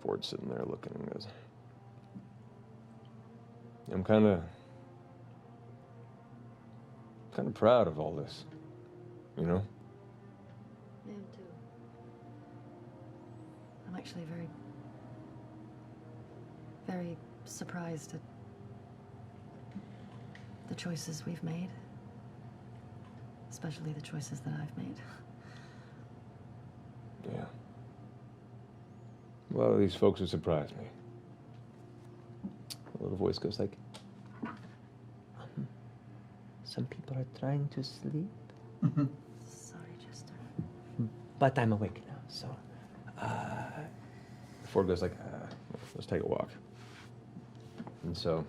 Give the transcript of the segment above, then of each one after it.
Ford's sitting there looking and goes, I'm kind of proud of all this, you know? I am too. I'm actually very, very surprised at the choices we've made. Especially the choices that I've made. Yeah. Well, these folks have surprised me. A little voice goes like, some people are trying to sleep. Sorry, Chester. But I'm awake now, so. Ford goes like, let's take a walk. And so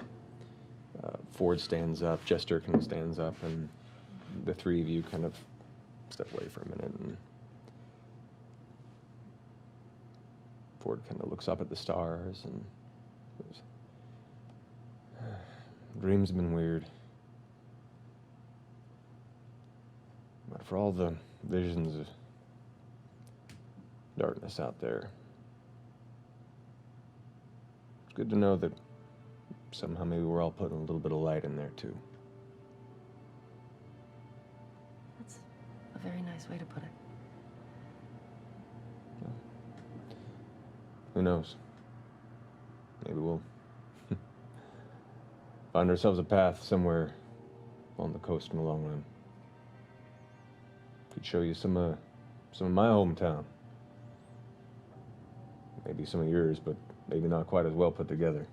Ford stands up, Jester kind of stands up, and the three of you kind of step away for a minute. And Ford kind of looks up at the stars and goes, dreams have been weird. But for all the visions of darkness out there, it's good to know that somehow maybe we're all putting a little bit of light in there too. That's a very nice way to put it. Well, who knows? Maybe we'll find ourselves a path somewhere on the coast in the long run. Could show you some of my hometown. Maybe some of yours, but maybe not quite as well put together.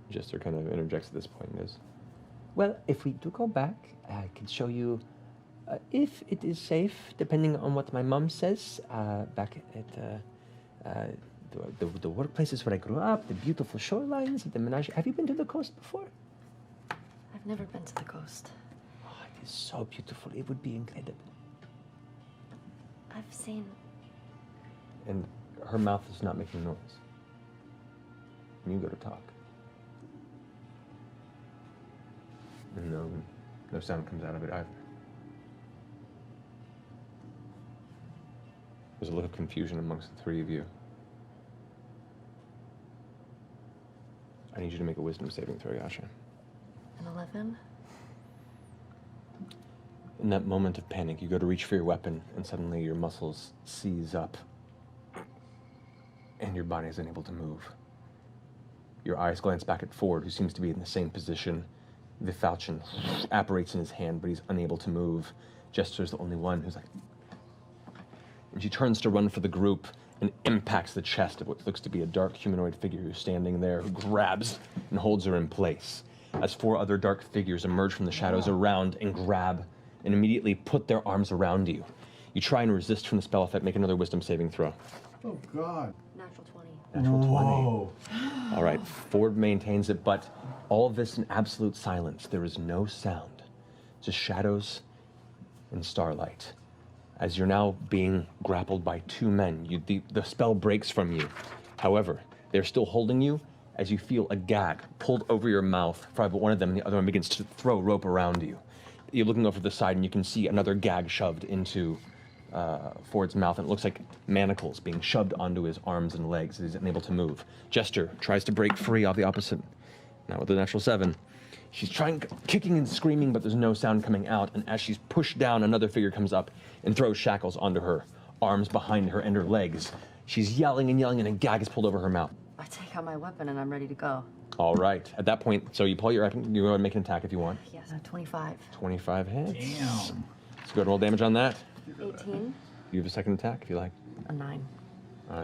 Jester kind of interjects at this point and goes, well, if we do go back, I can show you, if it is safe, depending on what my mom says, back at the workplaces where I grew up, the beautiful shorelines, the menage. Have you been to the coast before? I've never been to the coast. Oh, it is so beautiful. It would be incredible. I've seen... And her mouth is not making noise. And you go to talk. And no sound comes out of it either. There's a look of confusion amongst the three of you. I need you to make a wisdom saving throw, Yasha. An 11? In that moment of panic, you go to reach for your weapon, and suddenly your muscles seize up, and your body is unable to move. Your eyes glance back at Ford, who seems to be in the same position. The falchion apparates in his hand, but he's unable to move. Jester's the only one who's like... And she turns to run for the group and impacts the chest of what looks to be a dark humanoid figure who's standing there, who grabs and holds her in place. As four other dark figures emerge from the shadows around and grab and immediately put their arms around you. You try and resist from the spell effect. Make another wisdom saving throw. Oh, God. Natural 20. Natural 20. Whoa. All right, Ford maintains it, but all of this in absolute silence. There is no sound, just shadows and starlight. As you're now being grappled by two men, the spell breaks from you. However, they're still holding you as you feel a gag pulled over your mouth. For one of them, the other one begins to throw rope around you. You're looking over the side and you can see another gag shoved into Ford's mouth, and it looks like manacles being shoved onto his arms and legs as he's unable to move. Jester tries to break free off the opposite. Now with a natural 7. She's trying, kicking and screaming, but there's no sound coming out, and as she's pushed down, another figure comes up and throws shackles onto her, arms behind her and her legs. She's yelling, and a gag is pulled over her mouth. I take out my weapon and I'm ready to go. All right. At that point, so you pull your weapon, you go ahead and make an attack if you want. Yes, 25. 25 hits. Damn. Let's go ahead and roll damage on that. 18. You have a second attack if you like. A 9.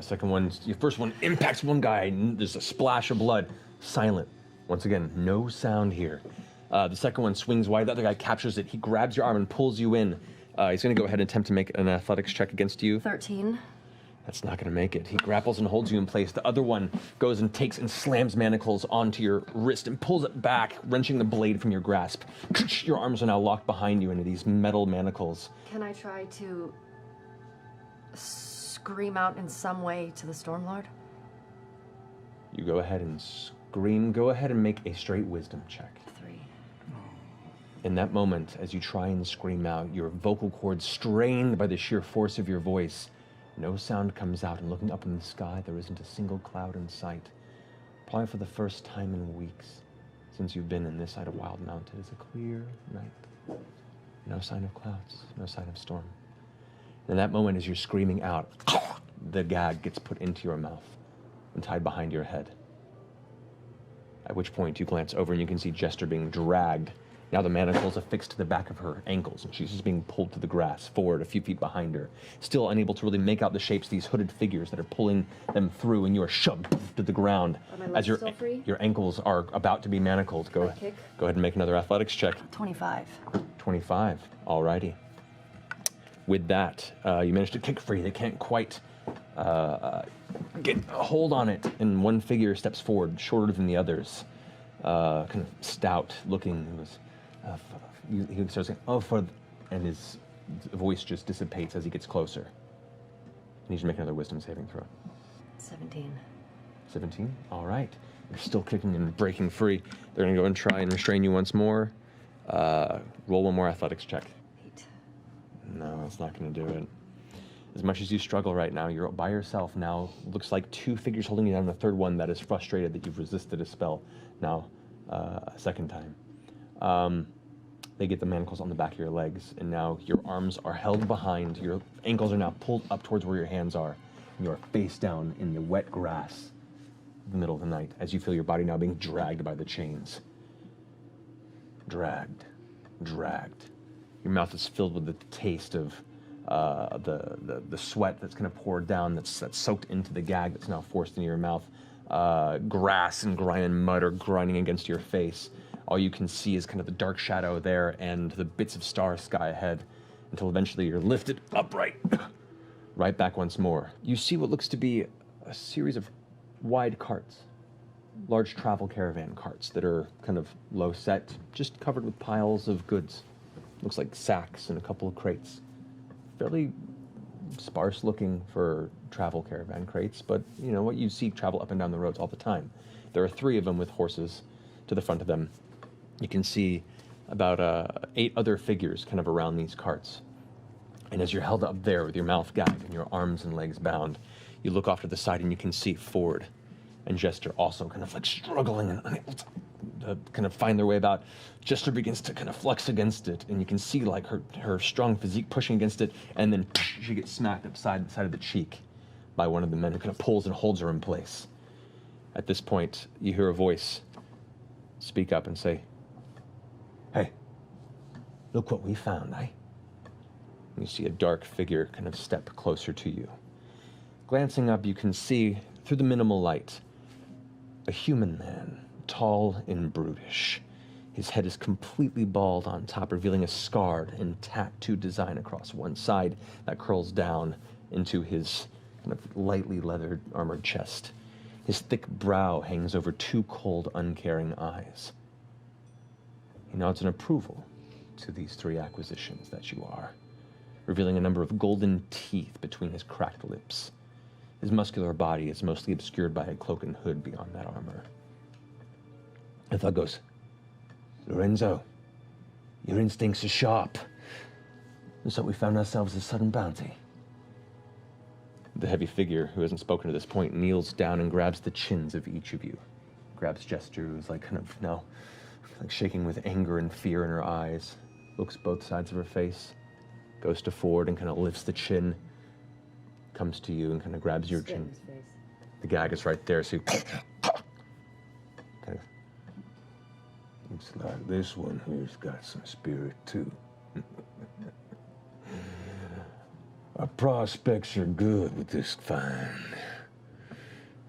Second one, your first one impacts one guy, and there's a splash of blood. Silent. Once again, no sound here. The second one swings wide. The other guy captures it. He grabs your arm and pulls you in. He's going to go ahead and attempt to make an athletics check against you. 13. That's not going to make it. He grapples and holds you in place. The other one goes and takes and slams manacles onto your wrist and pulls it back, wrenching the blade from your grasp. Your arms are now locked behind you into these metal manacles. Can I try to scream out in some way to the Stormlord? You go ahead and scream. Go ahead and make a straight wisdom check. 3. In that moment, as you try and scream out, your vocal cords strained by the sheer force of your voice, No sound comes out, and looking up in the sky, there isn't a single cloud in sight. Probably for the first time in weeks since you've been in this side of Wild Mountain. It's a clear night. No sign of clouds, no sign of storm. And in that moment, as you're screaming out, the gag gets put into your mouth and tied behind your head. At which point you glance over and you can see Jester being dragged. Now the manacle's affixed to the back of her ankles, and she's just being pulled to the grass, forward a few feet behind her. Still unable to really make out the shapes of these hooded figures that are pulling them through, and you are shoved to the ground. Are my legs still free? Your ankles are about to be manacled. Go ahead and make another athletics check. 25. 25, alrighty. With that, you manage to kick free. They can't quite get a hold on it, and one figure steps forward, shorter than the others, kind of stout looking. He starts saying, and his voice just dissipates as he gets closer. I need you to make another wisdom saving throw. 17. 17, all right. You're still kicking and breaking free. They're gonna go and try and restrain you once more. Roll one more athletics check. 8. No, that's not going to do it. As much as you struggle right now, you're by yourself now. Looks like two figures holding you down, and a third one that is frustrated that you've resisted a spell now a second time. They get the manacles on the back of your legs, and now your arms are held behind. Your ankles are now pulled up towards where your hands are, and you are face down in the wet grass in the middle of the night as you feel your body now being dragged by the chains. Dragged. Your mouth is filled with the taste of the sweat that's kind of poured down, that's soaked into the gag that's now forced into your mouth. Grass and grime and mud are grinding against your face. All you can see is kind of the dark shadow there and the bits of star sky ahead, until eventually you're lifted upright, right back once more. You see what looks to be a series of wide carts, large travel caravan carts that are kind of low set, just covered with piles of goods. Looks like sacks and a couple of crates. Fairly sparse looking for travel caravan crates, but you know what you see travel up and down the roads all the time. There are 3 of them with horses to the front of them. You can see about 8 other figures kind of around these carts. And as you're held up there with your mouth gagged and your arms and legs bound, you look off to the side and you can see Ford and Jester also kind of like struggling and unable to kind of find their way about. Jester begins to kind of flex against it, and you can see like her strong physique pushing against it, and then she gets smacked upside the side of the cheek by one of the men who kind of pulls and holds her in place. At this point, you hear a voice speak up and say, "Hey, look what we found, eh?" And you see a dark figure kind of step closer to you. Glancing up, you can see, through the minimal light, a human man, tall and brutish. His head is completely bald on top, revealing a scarred and tattooed design across one side that curls down into his kind of lightly leathered, armored chest. His thick brow hangs over 2 cold, uncaring eyes. He nods in approval to these 3 acquisitions that you are, revealing a number of golden teeth between his cracked lips. His muscular body is mostly obscured by a cloak and hood beyond that armor. And Thug goes, "Lorenzo, your instincts are sharp. Looks like we found ourselves a sudden bounty." The heavy figure, who hasn't spoken to this point, kneels down and grabs the chins of each of you. Grabs Jester, who's like kind of now like shaking with anger and fear in her eyes. Looks both sides of her face. Goes to Ford and kind of lifts the chin. Comes to you and kind of grabs your chin. The gag is right there, so you kind of, "It's like this one here's got some spirit too." "Our prospects are good with this find.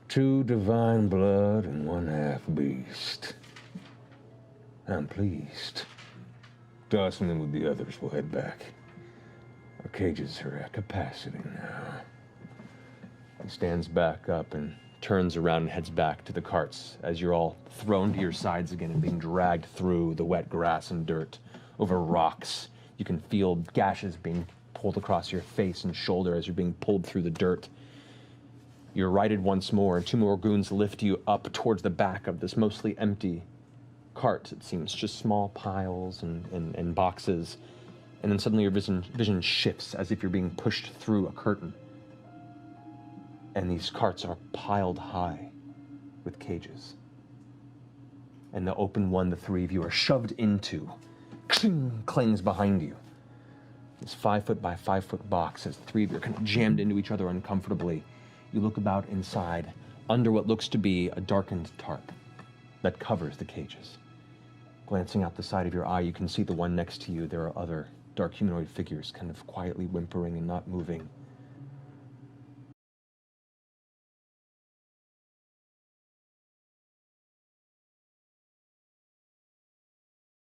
2 divine blood and 1 half beast. I'm pleased. Dawson and with the others will head back. Our cages are at capacity now." He stands back up and turns around and heads back to the carts as you're all thrown to your sides again and being dragged through the wet grass and dirt, over rocks. You can feel gashes being pulled across your face and shoulder as you're being pulled through the dirt. You're righted once more, and 2 more goons lift you up towards the back of this mostly empty cart, it seems, just small piles and boxes. And then suddenly your vision shifts as if you're being pushed through a curtain And these carts are piled high with cages. And the open one the three of you are shoved into clings behind you. This 5-foot by 5-foot box as the three of you are kind of jammed into each other uncomfortably. You look about inside under what looks to be a darkened tarp that covers the cages. Glancing out the side of your eye, you can see the one next to you. There are other dark humanoid figures kind of quietly whimpering and not moving